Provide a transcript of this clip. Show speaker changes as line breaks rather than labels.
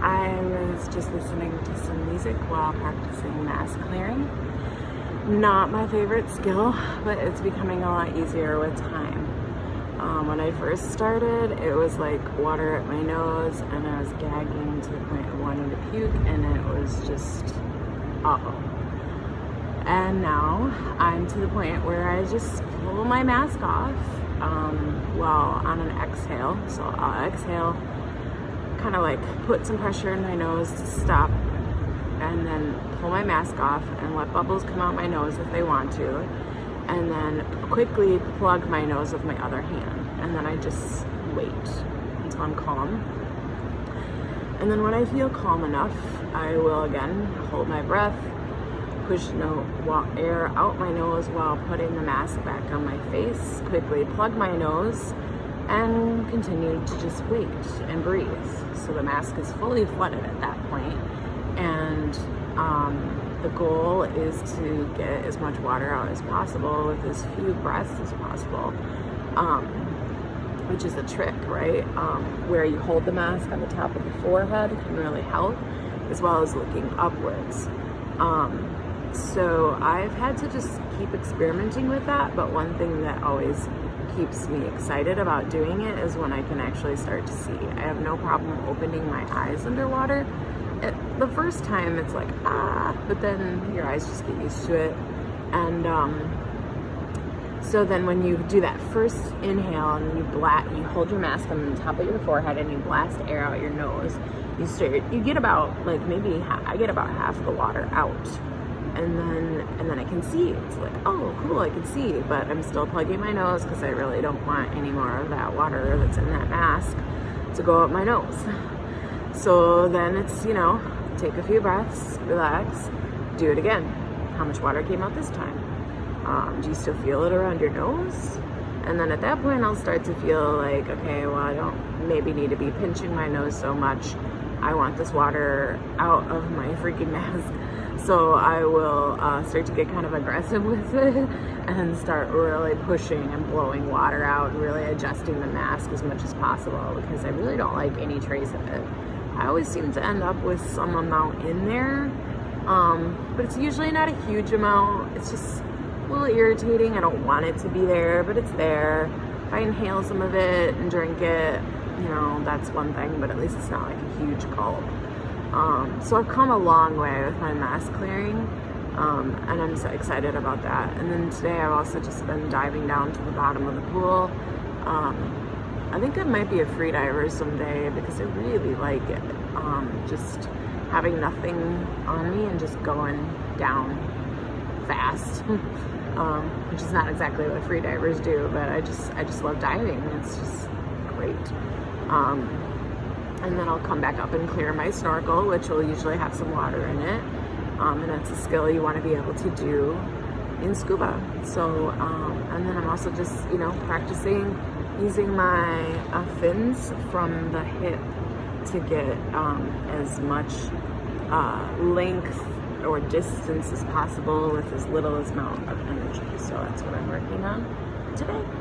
I was just listening to some music while practicing mask clearing. Not my favorite skill, but it's becoming a lot easier with time. When I first started, it was like water at my nose and I was gagging to the point of wanting to puke, and it was just awful. And now I'm to the point where I just pull my mask off while on an exhale. So I'll exhale, kind of like put some pressure in my nose to stop, and then pull my mask off and let bubbles come out my nose if they want to, and then quickly plug my nose with my other hand. And then I just wait until I'm calm. And then when I feel calm enough, I will again hold my breath, push air out my nose while putting the mask back on my face, quickly plug my nose, and continue to just wait and breathe. So the mask is fully flooded at that point, and the goal is to get as much water out as possible with as few breaths as possible, which is a trick, right? Where you hold the mask on the top of the forehead can really help, as well as looking upwards. So I've had to just keep experimenting with that, but one thing that always keeps me excited about doing it is when I can actually start to see. I have no problem opening my eyes underwater. The first time it's like, but then your eyes just get used to it. And so then when you do that first inhale and you hold your mask on the top of your forehead and you blast air out your nose, you get about, like, maybe I get about half the water out. And then I can see. It's like, oh, cool, I can see, but I'm still plugging my nose because I really don't want any more of that water that's in that mask to go up my nose. So then it's, take a few breaths, relax, do it again. How much water came out this time? Do you still feel it around your nose? And then at that point, I'll start to feel like, okay, well, I don't maybe need to be pinching my nose so much. I want this water out of my freaking mask. So I will start to get kind of aggressive with it and start really pushing and blowing water out and really adjusting the mask as much as possible, because I really don't like any trace of it. I always seem to end up with some amount in there, but it's usually not a huge amount. It's just a little irritating. I don't want it to be there, but it's there. If I inhale some of it and drink it, that's one thing, but at least it's not like a huge gulp. So I've come a long way with my mask clearing, and I'm so excited about that. And then today I've also just been diving down to the bottom of the pool. I think I might be a free diver someday because I really like it. Just having nothing on me and just going down fast, which is not exactly what free divers do, but I just love diving. It's just great. And then I'll come back up and clear my snorkel, which will usually have some water in it. And that's a skill you want to be able to do in scuba. So, and then I'm also just, practicing using my fins from the hip to get as much length or distance as possible with as little amount of energy. So that's what I'm working on today.